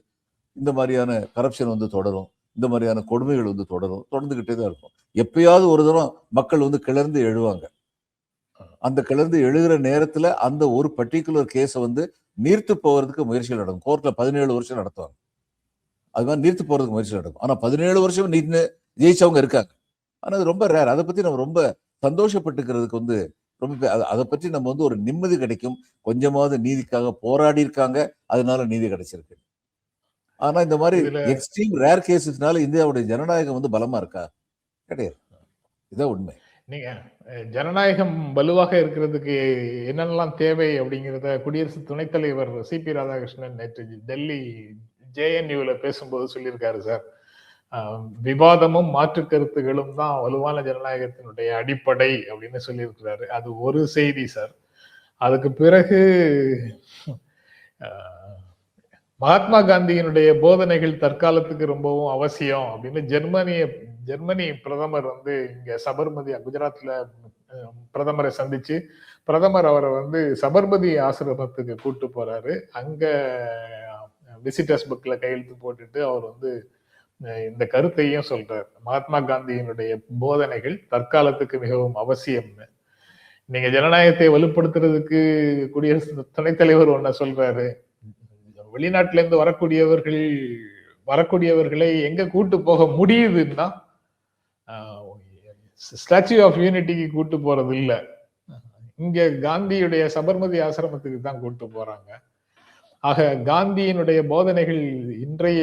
இந்த மாதிரியான கரப்ஷன் வந்து தொடரும், இந்த மாதிரியான கொடுமைகள் வந்து தொடர்ந்துகிட்டே தான் இருக்கும். எப்பயாவது ஒரு தரம் மக்கள் வந்து கிளர்ந்து எழுவாங்க. அந்த கிளர்ந்து எழுகிற நேரத்துல அந்த ஒரு பர்டிகுலர் கேஸை வந்து நீர்த்து போகிறதுக்கு முயற்சிகள் நடக்கும். கோர்ட்ல 17 வருஷம் நடத்துவாங்க. அது மாதிரி நீர்த்து போறதுக்கு முயற்சி நடக்கும். ஆனா 17 வருஷம் நீட்டு ஜெயிச்சவங்க இருக்காங்க. ஆனா அது ரொம்ப ரேர். அதை பத்தி நம்ம ரொம்ப சந்தோஷப்பட்டுக்கிறதுக்கு வந்து ரொம்ப அதை பற்றி நம்ம வந்து ஒரு நிம்மதி கிடைக்கும். கொஞ்சமாவது நீதிக்காக போராடி இருக்காங்க, அதனால நீதி கிடைச்சிருக்கு. ஆனா இந்த மாதிரி எக்ஸ்ட்ரீம் ரேர் கேசஸ்னால இந்தியாவுடைய ஜனநாயகம் வந்து பலமா இருக்கா? கிடையாது. இதான் உண்மை. நீங்க ஜனநாயகம் வலுவாக இருக்கிறதுக்கு என்னென்னலாம் தேவை அப்படிங்கிறத குடியரசு துணைத் தலைவர் சிபி ராதாகிருஷ்ணன் நேற்று டெல்லி JNUல பேசும்போது சொல்லியிருக்காரு சார். விவாதமும் மாற்று கருத்துகளும் தான் வலுவான ஜனநாயகத்தினுடைய அடிப்படை அப்படின்னு சொல்லியிருக்கிறாரு. அது ஒரு செய்தி சார். அதுக்கு பிறகு மகாத்மா காந்தியினுடைய போதனைகள் தற்காலத்துக்கு ரொம்பவும் அவசியம் அப்படின்னு ஜெர்மனி பிரதமர் வந்து இங்க சபர்மதி குஜராத்ல பிரதமரை சந்திச்சு பிரதமர் அவரை வந்து சபர்மதி ஆசிரமத்துக்கு கூட்டு போறாரு. அங்க விசிட்டர்ஸ் புக்ல கையெழுத்து போட்டுட்டு அவர் வந்து இந்த கருத்தையும் சொல்றார், மகாத்மா காந்தியினுடைய போதனைகள் தற்காலத்துக்கு மிகவும் அவசியம்னு. நீங்க ஜனநாயகத்தை வலுப்படுத்துறதுக்கு குடியரசு துணைத் தலைவர் ஒன்ன சொல்றாரு, வெளிநாட்டுல இருந்து வரக்கூடியவர்களை எங்க கூட்டு போக முடியுதுன்னா ஸ்டாச்சு ஆஃப் யூனிட்டிக்கு கூட்டு போறது இல்ல, இங்க காந்தியுடைய சபர்மதி ஆசிரமத்துக்கு தான் கூட்டு போறாங்க. ஆக காந்தியினுடைய போதனைகள் இன்றைய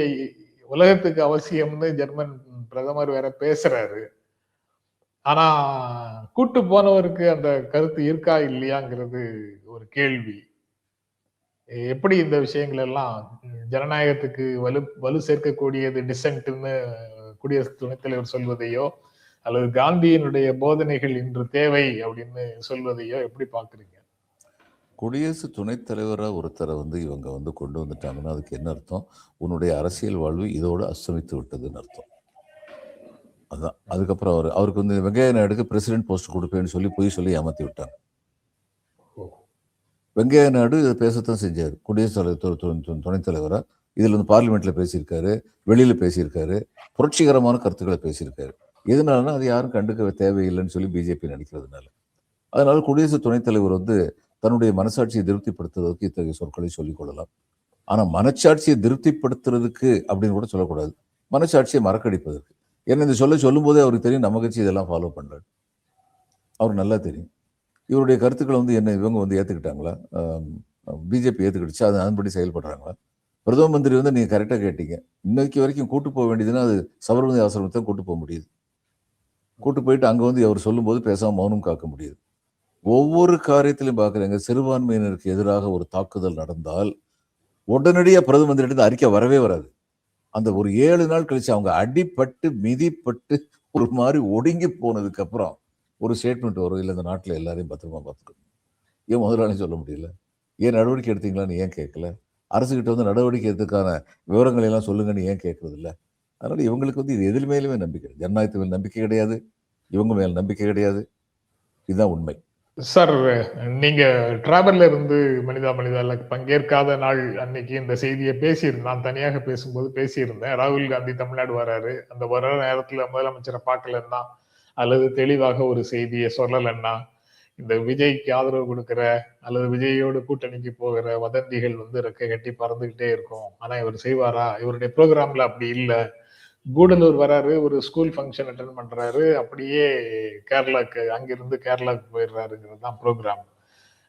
உலகத்துக்கு அவசியம்னு ஜெர்மன் பிரதமர் வேற பேசுறாரு. ஆனா கூட்டு போனவருக்கு அந்த கருத்து இருக்கா இல்லையாங்கிறது ஒரு கேள்வி. எப்படி இந்த விஷயங்கள் எல்லாம் ஜனநாயகத்துக்கு வலு சேர்க்கக்கூடியது டிசென்ட்னு குடியரசு துணைத் தலைவர் சொல்வதையோ அல்லது காந்தியினுடைய போதனைகள் இன்று தேவை அப்படின்னு சொல்வதையோ எப்படி பாக்குறீங்க? குடியரசு துணைத் தலைவராக ஒருத்தரை வந்து இவங்க வந்து கொண்டு வந்துட்டாங்கன்னா அதுக்கு என்ன அர்த்தம்? உன்னுடைய அரசியல் வாழ்வு இதோடு அஸ்தமித்து விட்டதுன்னு அர்த்தம். அதுதான். அதுக்கப்புறம் அவருக்கு வந்து வெங்கையா நாயுடுக்கு பிரசிடென்ட் போஸ்ட் கொடுப்பேன்னு சொல்லி பொய் சொல்லி ஏமாத்தி விட்டாங்க. வெங்கையா நாயுடு இதை பேசத்தான் செஞ்சார். குடியரசுத் தலைவர் துணைத் தலைவராக இதில் வந்து பார்லிமெண்ட்ல பேசியிருக்காரு, வெளியில பேசியிருக்காரு, புரட்சிகரமான கருத்துக்களை பேசியிருக்காரு. எதனாலன்னா அது யாரும் கண்டுக்க தேவையில்லைன்னு சொல்லி பிஜேபி நினைக்கிறதுனால. அதனால குடியரசு துணைத் தலைவர் வந்து தன்னுடைய மனசாட்சியை திருப்திப்படுத்துவதற்கு இத்தகைய சொற்களை சொல்லிக் கொள்ளலாம். ஆனா மனச்சாட்சியை திருப்திப்படுத்துறதுக்கு அப்படின்னு கூட சொல்லக்கூடாது. மனச்சாட்சியை மறக்கடிப்பதற்கு. ஏன்னா இந்த சொல்லும் போதே அவருக்கு தெரியும் நம்ம கட்சி இதெல்லாம் ஃபாலோ பண்றாரு. அவருக்கு நல்லா தெரியும். இவருடைய கருத்துக்களை வந்து என்ன இவங்க வந்து ஏத்துக்கிட்டாங்களா? பிஜேபி ஏத்துக்கிடுச்சு, அது அதன்படி செயல்படுறாங்களா? பிரதம மந்திரி வந்து நீங்க கரெக்டா கேட்டீங்க. இன்னைக்கு வரைக்கும் கூட்டு போக வேண்டியதுன்னா அது சபர்மதி ஆசிரமத்தை கூட்டு போக முடியுது. கூட்டு போயிட்டு அங்க வந்து அவர் சொல்லும்போது பேசாம மௌனம் காக்க முடியுது. ஒவ்வொரு காரியத்திலையும் பாக்குறேங்க, சிறுபான்மையினருக்கு எதிராக ஒரு தாக்குதல் நடந்தால் உடனடியா பிரதம மந்திரி அறிக்கை வரவே வராது. அந்த ஒரு 7 நாள் கழிச்சு அவங்க அடிபட்டு மிதிப்பட்டு ஒரு மாதிரி ஒடுங்கி போனதுக்கு அப்புறம் ஒரு ஸ்டேட்மெண்ட் வரும். இல்ல இந்த நாட்டுல எல்லாரையும் பத்திரமா பார்த்துக்கணும். ஏன் முதலாளி சொல்ல முடியல? ஏன் நடவடிக்கை எடுத்தீங்களான்னு ஏன் கேட்கல? அரசுகிட்ட வந்து நடவடிக்கை எடுத்ததுக்கான விவரங்களை எல்லாம் சொல்லுங்கன்னு ஏன் கேட்கறது இல்லை? அதனால இவங்களுக்கு வந்து இது எதில் மேலுமே நம்பிக்கை, ஜனநாயகத்து மேல் நம்பிக்கை கிடையாது, இவங்க மேல் நம்பிக்கை கிடையாது. இதுதான் உண்மை. சார், நீங்க டிராவல்ல இருந்து மனிதா மனிதால பங்கேற்காத நாள் அன்னைக்கு இந்த செய்தியை பேசியிருந்தேன். நான் தனியாக பேசும்போது பேசியிருந்தேன். ராகுல் காந்தி தமிழ்நாடு வராரு, அந்த வர நேரத்துல முதலமைச்சரை பார்க்கலன்னா அல்லது தெளிவாக ஒரு செய்தியை சொல்லலைன்னா இந்த விஜய்க்கு ஆதரவு கொடுக்கிற அல்லது விஜயோட கூட்டணிக்கு போகிற வதந்திகள் வந்து ரெக்கை கட்டி பறந்துகிட்டே இருக்கும். ஆனா இவர் செய்வாரா? இவருடைய ப்ரோக்ராம்ல அப்படி இல்லை. கூடலூர் வராரு, ஒரு ஸ்கூல் ஃபங்க்ஷன் அட்டன் பண்றாரு, அப்படியே கேரளாக்கு அங்கிருந்து கேரளாவுக்கு போயிடுறாருங்கிறது தான் ப்ரோக்ராம்.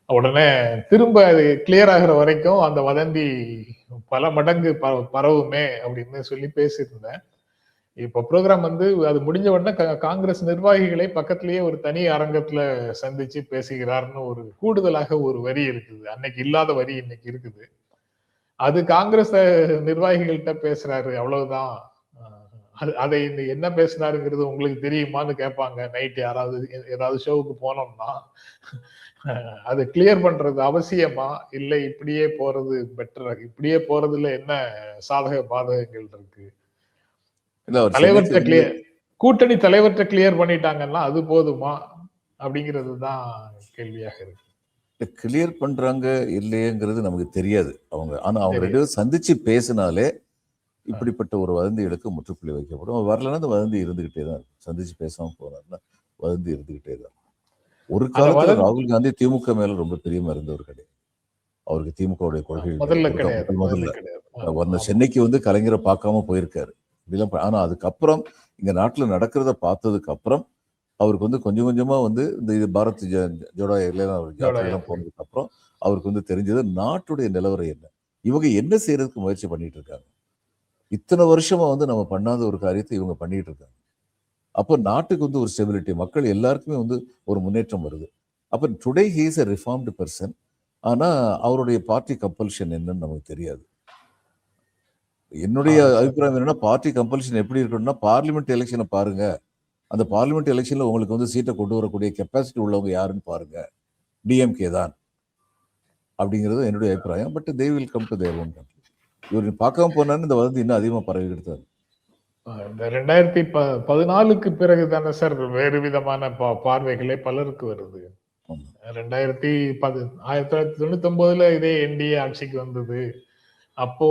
உடனே திரும்ப அது கிளியர் ஆகிற வரைக்கும் அந்த வதந்தி பல மடங்கு பரவுமே அப்படின்னு சொல்லி பேசியிருந்தேன். இப்ப ப்ரோக்ராம் வந்து அது முடிஞ்ச உடனே காங்கிரஸ் நிர்வாகிகளை பக்கத்திலேயே ஒரு தனி அரங்கத்துல சந்திச்சு பேசுகிறார்னு ஒரு கூடுதலாக ஒரு வரி இருக்குது. அன்னைக்கு இல்லாத வரி இன்னைக்கு இருக்குது. அது காங்கிரஸ் நிர்வாகிகள்கிட்ட பேசுறாரு, அவ்வளவுதான். அதை என்ன பேசினாருங்கிறது உங்களுக்கு தெரியுமான்னு கேட்பாங்க. நைட் யாராவது ஏதாவது ஷோவுக்கு போனோம்னா அது கிளியர் பண்றது அவசியமா, இல்லை இப்படியே போறது பெட்டரா? இப்படியே போறதுல என்ன சாதக பாதகங்கள் இருக்கு? தலைவர்கிட்ட கிளியர், கூட்டணி தலைவர்கிட்ட கிளியர் பண்ணிட்டாங்கன்னா அது போதுமா அப்படிங்கிறது தான் கேள்வியாக இருக்கு. கிளியர் பண்றாங்க இல்லையங்கிறது நமக்கு தெரியாது அவங்க. ஆனா அவங்க ரெண்டு பேரும் சந்திச்சு பேசினாலே இப்படிப்பட்ட ஒரு வதந்திகளுக்கு முற்றுப்புள்ளி வைக்கப்படும். வரலன்னா அந்த வதந்தி இருந்துகிட்டே தான் இருக்கும். சந்திச்சு பேசாம போனாருன்னா வதந்தி இருந்துகிட்டே தான். ஒரு காலத்துல ராகுல் காந்தி திமுக மேல ரொம்ப பிரியமா இருந்தவர் கிடையாது. அவருக்கு திமுகவுடைய கொள்கைகள் முதல்ல சென்னைக்கு வந்து கலைஞரை பார்க்காம போயிருக்காரு. ஆனா அதுக்கப்புறம் இங்க நாட்டுல நடக்கிறத பார்த்ததுக்கு அப்புறம் அவருக்கு வந்து கொஞ்சம் கொஞ்சமா வந்து இந்த இது பாரத் ஜோடோ எல்லாம் போனதுக்கு அப்புறம் அவருக்கு வந்து தெரிஞ்சது நாட்டுடைய நிலவரம் என்ன, இவங்க என்ன செய்யறதுக்கு முயற்சி பண்ணிட்டு இருக்காங்க. இத்தனை வருஷமா வந்து நம்ம பண்ணாத ஒரு காரியத்தை இவங்க பண்ணிட்டு இருக்காங்க. அப்போ நாட்டுக்கு வந்து ஒரு ஸ்டெபிலிட்டி, மக்கள் எல்லாருக்குமே வந்து ஒரு முன்னேற்றம் வருது. அப்ப today he is a reformed person. ஆனா அவருடைய பார்ட்டி கம்பல்ஷன் என்னன்னு நமக்கு தெரியாது. என்னுடைய அபிப்பிராயம் என்னன்னா, பார்ட்டி கம்பல்ஷன் எப்படி இருக்கணும்னா, பார்லிமெண்ட் எலெக்ஷனை பாருங்க. அந்த பார்லிமெண்ட் எலெக்ஷன்ல உங்களுக்கு வந்து சீட்டை கொண்டு வரக்கூடிய கெப்பாசிட்டி உள்ளவங்க யாருன்னு பாருங்க. டிஎம்கே தான் அப்படிங்கிறது என்னுடைய அபிப்பிராயம். But they will come to their own country. இவர் பார்க்காம போனான்னு இந்த வதந்தி இன்னும் அதிகமா பரவிக்கிட்டு தான். இந்த 2014க்கு பிறகு தானே சார் வேறு விதமான பார்வைகளே பலருக்கு வருது. 1999ல இதே என்டிஏ ஆட்சிக்கு வந்தது. அப்போ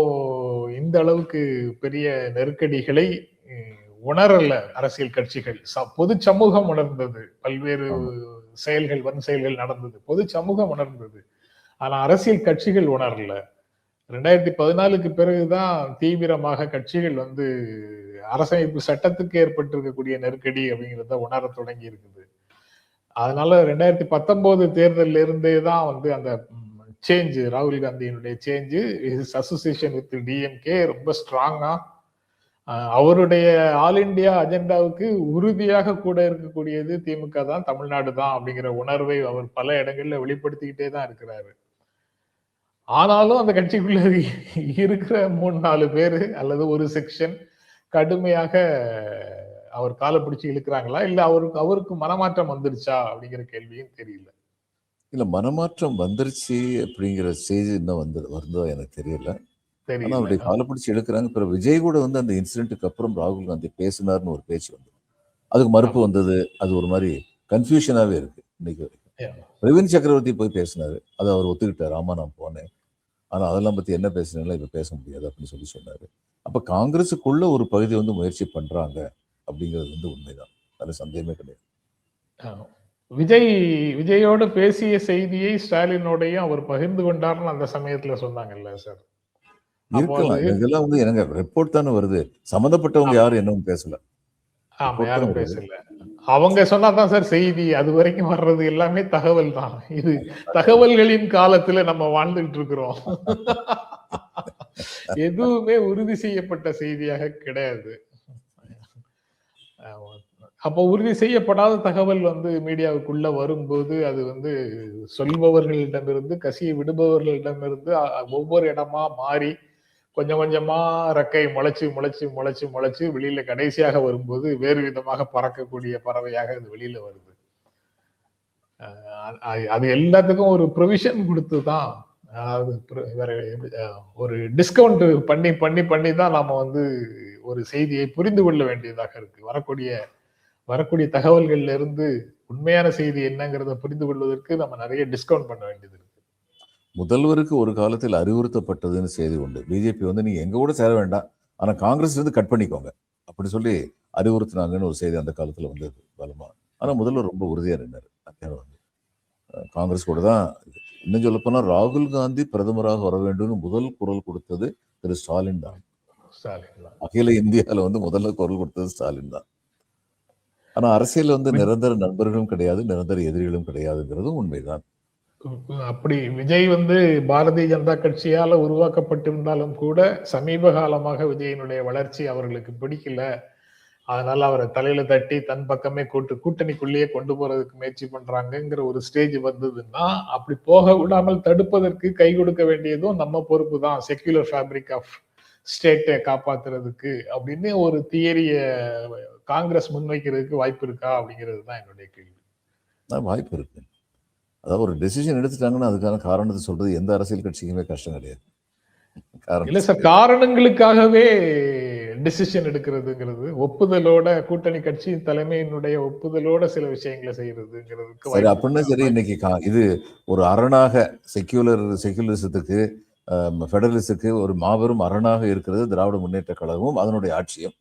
இந்த அளவுக்கு பெரிய நெருக்கடிகளை உணரல அரசியல் கட்சிகள். பொது சமூகம் உணர்ந்தது. பல்வேறு செயல்கள், வன் செயல்கள் நடந்தது, பொது சமூகம் உணர்ந்தது. ஆனா அரசியல் கட்சிகள் உணரல. 2014க்கு பிறகுதான் தீவிரமாக கட்சிகள் வந்து அரசமைப்பு சட்டத்துக்கு ஏற்பட்டிருக்கக்கூடிய நெருக்கடி அப்படிங்கிறத உணர தொடங்கி இருக்குது. அதனால 2019 தேர்தலில் இருந்தே தான் வந்து அந்த சேஞ்ச், ராகுல் காந்தியினுடைய சேஞ்சு, அசோசியேஷன் வித் டிஎம்கே ரொம்ப ஸ்ட்ராங்கா அவருடைய ஆல் இண்டியா அஜெண்டாவுக்கு உறுதியாக கூட இருக்கக்கூடியது திமுக தான், தமிழ்நாடு தான் அப்படிங்கிற உணர்வை அவர் பல இடங்கள்ல வெளிப்படுத்திக்கிட்டே தான் இருக்கிறாரு. ஆனாலும் அந்த கட்சிக்குள்ள இருக்கிற 3-4 பேரு அல்லது ஒரு செக்ஷன் கடுமையாக அவர் காலை பிடிச்சு இழுக்கிறாங்களா, இல்ல அவருக்கு மனமாற்றம் வந்துருச்சா அப்படிங்கிற கேள்வியும் தெரியல. இல்ல மனமாற்றம் வந்துருச்சு அப்படிங்கிற ஸ்டேஜ் இன்னும் வருதோ எனக்கு தெரியல. ஆனா அவருடைய காலை பிடிச்சி எடுக்கிறாங்க. பிறகு விஜய் கூட வந்து அந்த இன்சிடென்ட்டுக்கு அப்புறம் ராகுல் காந்தி பேசினார்னு ஒரு பேச்சு வந்து அதுக்கு மறுப்பு வந்தது. அது ஒரு மாதிரி கன்ஃபியூஷனாவே இருக்கு இன்னைக்கு வரைக்கும். பிரவீன் சக்கரவர்த்தி போய் பேசினாரு, அதை அவர் ஒத்துக்கிட்டாரு. ஆமா நான் போனேன், ஆனா அதெல்லாம் பத்தி என்ன பேசுறீங்களா இப்ப பேச முடியாது அப்படின்னு சொல்லி சொன்னாரு. அப்ப காங்கிரஸுக்குள்ள ஒரு பகுதி வந்து முயற்சி பண்றாங்க அப்படிங்கிறது வந்து உண்மைதான், அது சந்தேகமே கிடையாது. விஜயோடு பேசிய செய்தியை ஸ்டாலினோடையும் அவர் பகிர்ந்து கொண்டார்னு அந்த சமயத்துல சொன்னாங்கல்ல சார். அப்போ இருக்கலாம். அது இதெல்லாம் வந்து எனக்கு ரிப்போர்ட் தானே வருது. சம்பந்தப்பட்டவங்க யாரும் என்னவும் பேசல. ஆமா ரிப்போர்ட் தானே யாரும் வருது. பேசல. அவங்க சொன்னாதான் சார் செய்தி. அது வரைக்கும் வர்றது எல்லாமே தகவல் தான். இது தகவல்களின் காலத்துல நம்ம வாழ்ந்துட்டு இருக்கிறோம். எதுவுமே உறுதி செய்யப்பட்ட செய்தியாக கிடையாது. அப்போ உறுதி செய்யப்படாத தகவல் வந்து மீடியாவுக்குள்ள வரும்போது அது வந்து சொல்பவர்களிடமிருந்து கசியை விடுபவர்களிடமிருந்து ஒவ்வொரு இடமா மாறி கொஞ்சம் கொஞ்சமா ரெக்கை முளைச்சு முளைச்சு முளைச்சு முளைச்சு வெளியில கடைசியாக வரும்போது வேறு விதமாக பறக்கக்கூடிய பறவையாக அது வெளியில வருது. அது எல்லாத்துக்கும் ஒரு ப்ரொவிஷன் கொடுத்து தான், அதாவது ஒரு டிஸ்கவுண்ட் பண்ணி பண்ணி பண்ணி தான் நாம வந்து ஒரு செய்தியை புரிந்து கொள்ள வேண்டியதாக இருக்கு. வரக்கூடிய தகவல்கள்ல இருந்து உண்மையான செய்தி என்னங்கிறத புரிந்து கொள்வதற்கு நம்ம நிறைய டிஸ்கவுண்ட் பண்ண வேண்டியது இருக்கு. முதல்வருக்கு ஒரு காலத்தில் அறிவுறுத்தப்பட்டதுன்னு செய்தி உண்டு. பிஜேபி வந்து நீங்க எங்க கூட சேர வேண்டாம், ஆனா காங்கிரஸ் இருந்து கட் பண்ணிக்கோங்க அப்படி சொல்லி அறிவுறுத்தினாங்கன்னு ஒரு செய்தி அந்த காலத்துல வந்தது பலமா. ஆனா முதல்வர் ரொம்ப உறுதியா நின்னாரு. காங்கிரஸ் கூட தான். இன்னும் சொல்ல போனா ராகுல் காந்தி பிரதமராக வர வேண்டும் முதல் குரல் கொடுத்தது திரு ஸ்டாலின் தான். அகில இந்தியாவில வந்து முதல்ல குரல் கொடுத்தது ஸ்டாலின் தான். ஆனா அரசியல் வந்து நிரந்தர நண்பர்களும் கிடையாது, நிரந்தர எதிரிகளும் கிடையாதுங்கிறதும் உண்மைதான். அப்படி விஜய் வந்து பாரதிய ஜனதா கட்சியால உருவாக்கப்பட்டிருந்தாலும் கூட சமீப காலமாக விஜயனுடைய வளர்ச்சி அவர்களுக்கு பிடிக்கல. அதனால அவரை தலையில தட்டி தன் பக்கமே கூட்டணிக்குள்ளேயே கொண்டு போறதுக்கு முயற்சி பண்றாங்கிற ஒரு ஸ்டேஜ் வந்ததுன்னா அப்படி போக விடாமல் தடுப்பதற்கு கை கொடுக்க வேண்டியதும் நம்ம பொறுப்பு தான். செக்யூலர் ஃபேப்ரிக் ஆஃப் ஸ்டேட்டை காப்பாத்துறதுக்கு அப்படின்னு ஒரு தியரிய காங்கிரஸ் முன்வைக்கிறதுக்கு வாய்ப்பு இருக்கா அப்படிங்கிறது தான் என்னுடைய கேள்வி. வாய்ப்பு இருக்கு. அதாவது ஒரு டெசிஷன் எடுத்துட்டாங்கன்னா அதுக்கான காரணத்தை சொல்றது எந்த அரசியல் கட்சிக்குமே கஷ்டம் கிடையாது. இல்ல சார், காரணங்களுக்காகவே டிசிஷன் எடுக்கிறதுங்கிறது ஒப்புதலோட, கூட்டணி கட்சி தலைமையினுடைய ஒப்புதலோட சில விஷயங்களை செய்யறதுங்கிறதுக்கு சரி. அப்படின்னா சரி, இன்னைக்கு இது ஒரு அரணாக செக்யூலரிசத்துக்கு ஃபெடரலிஸ்டுக்கு ஒரு மாபெரும் அரணாக இருக்கிறது திராவிட முன்னேற்ற கழகமும் அதனுடைய ஆட்சியும்.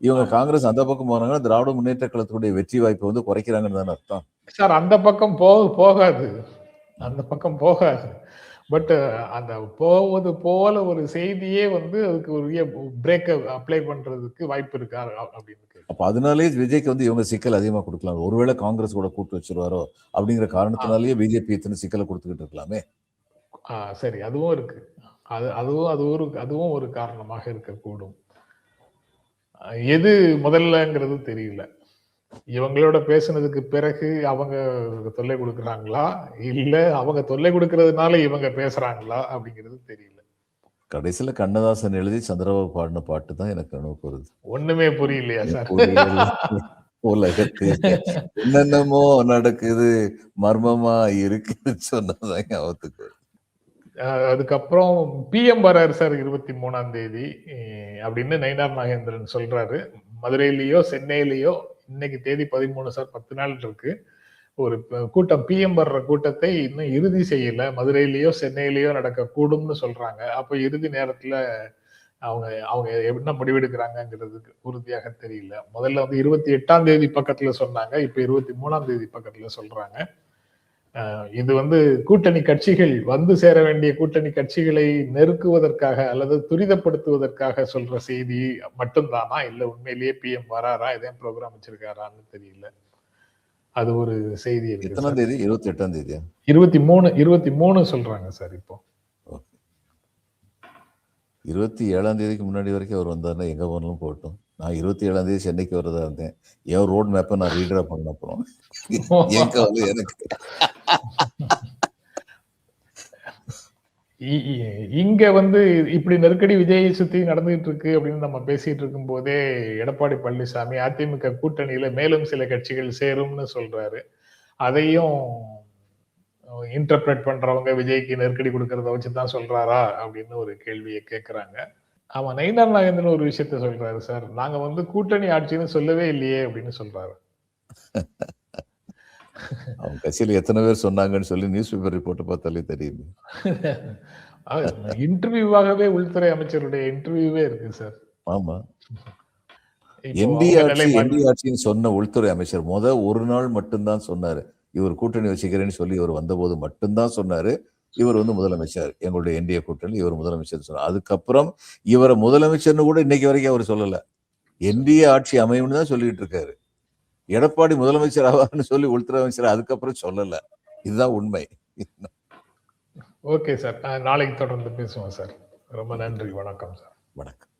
இவங்க காங்கிரஸ் அந்த பக்கம் போனாங்கன்னா திராவிட முன்னேற்ற கழகத்துடைய வெற்றி வாய்ப்பை வந்து குறைக்கிறாங்கன்னு தானே அர்த்தம். சார் அந்த பக்கம் போகாது, அந்த பக்கம் போகாது. பட் அந்த போவது போல ஒரு செய்தியே வந்து அதுக்கு ஒரு பிரேக் அப்ளை பண்றதுக்கு வாய்ப்பு இருக்கா அப்படின்னு. அப்ப அதனாலேயே விஜய்க்கு வந்து இவங்க சிக்கல் அதிகமா கொடுக்கலாம். ஒருவேளை காங்கிரஸ் கூட கூட்டு வச்சிருவாரோ அப்படிங்கிற காரணத்தினாலேயே பிஜேபி இத்தனை சிக்கலை கொடுத்துக்கிட்டு இருக்கலாமே. சரி, அதுவும் இருக்கு. அதுவும் ஒரு காரணமாக இருக்கக்கூடும். எது முதல்லங்கிறது தெரியல. இவங்களோட பேசுனதுக்கு பிறகு அவங்க தொல்லை கொடுக்குறாங்களா, இல்ல அவங்க தொல்லை கொடுக்கறதுனால இவங்க பேசுறாங்களா அப்படிங்கிறது தெரியல. கடைசியில கண்ணதாசன் எழுதி சந்திரபாபு பாடின பாட்டு தான் எனக்கு நினைவுக்கு வருது. ஒண்ணுமே புரியலையா சார்? உலகத்தில் என்னென்னமோ நடக்குது, மர்மமா இருக்குன்னு சொன்னதான் ஞாபகத்துக்கு. அதுக்கப்புறம் பிஎம் வராரு சார் 23ஆம் தேதி அப்படின்னு நயினார் நாகேந்திரன் சொல்றாரு. மதுரையிலயோ சென்னையிலயோ இன்னைக்கு தேதி 13 சார், 10 நாள் இருக்கு. ஒரு கூட்டம் பிஎம் வர்ற கூட்டத்தை இன்னும் இறுதி செய்யல. மதுரையிலயோ சென்னையிலயோ நடக்க கூடும்னு சொல்றாங்க. அப்ப இறுதி நேரத்துல அவங்க என்ன முடிவெடுக்கிறாங்கிறதுக்கு உறுதியாக தெரியல. முதல்ல வந்து 28ஆம் தேதி பக்கத்துல சொன்னாங்க, இப்ப 23ஆம் தேதி பக்கத்துல சொல்றாங்க. இது வந்து கூட்டணி கட்சிகள் வந்து சேர வேண்டிய கூட்டணி கட்சிகளை நெருக்குவதற்காக அல்லது துரிதப்படுத்துவதற்காக சொல்ற செய்தி மட்டும்தானா, இல்ல உண்மையிலேயே பிஎம் வராரா, இதே ப்ரோக்ராம் வச்சிருக்காரான்னு தெரியல. அது ஒரு செய்தி இருக்கு. எத்தனாம் தேதி? 28ஆம் தேதியா? 23 சொல்றாங்க சார். இப்போ 27ஆம் தேதிக்கு முன்னாடி வரைக்கும் அவர் வந்தாருன்னா எங்க போனாலும் போட்டோம். நான் 27ஆம் தேதி சென்னைக்கு வரதா இருந்தேன். என் ரோட் மேப்பை நான் ரீடரா பண்ண அப்புறம் என் கவலை எனக்கு. இங்க வந்து இப்படி நெருக்கடி விஜயை சுத்தி நடந்துகிட்டு இருக்கு அப்படின்னு நம்ம பேசிட்டு இருக்கும் போதே எடப்பாடி பழனிசாமி அதிமுக கூட்டணியில மேலும் சில கட்சிகள் சேரும்னு சொல்றாரு. அதையும் இன்டர்பிரேட் பண்றவங்க விஜய்க்கு நெருக்கடி கொடுக்கறத வச்சுதான் சொல்றாரா அப்படின்னு ஒரு கேள்வியை கேட்கிறாங்க. ஆமா, நயினார் நாகேந்திரன் ஒரு விஷயத்த சொல்றாரு சார், நாங்க வந்து கூட்டணி ஆட்சின்னு சொல்லவே இல்லையே அப்படின்னு சொல்றாரு. அவங்க கட்சியில எத்தனை பேர் சொன்னாங்கன்னு சொல்லி நியூஸ் பேப்பர் ரிப்போர்ட் பார்த்தாலே தெரியும். இன்டர்வியூவாகவே உள்துறை அமைச்சருடைய இன்டர்வியூவே இருக்கு சார். ஆமா, என்டி ஆட்சின்னு சொன்ன உள்துறை அமைச்சர் ஒரு நாள் மட்டும்தான் சொன்னாரு, இவர் கூட்டணி வச்சுக்கிறேன்னு சொல்லி இவர் வந்தபோது மட்டும்தான் சொன்னாரு இவர் முதலமைச்சர், எங்களுடைய என்டிஏ கூட்டணி இவர் முதலமைச்சர் சொன்னார். அதுக்கப்புறம் இவரை முதலமைச்சர்னு கூட இன்னைக்கு வரைக்கும் அவர் சொல்லல. என்டிஏ ஆட்சி அமையும்னு தான் சொல்லிட்டு இருக்காரு. எடப்பாடி முதலமைச்சர் ஆவார்னு சொல்லி உள்துறை அமைச்சர் அதுக்கப்புறம் சொல்லல. இதுதான் உண்மை. ஓகே சார், நாளைக்கு தொடர்ந்து பேசுவோம் சார். ரொம்ப நன்றி. வணக்கம் சார். வணக்கம்.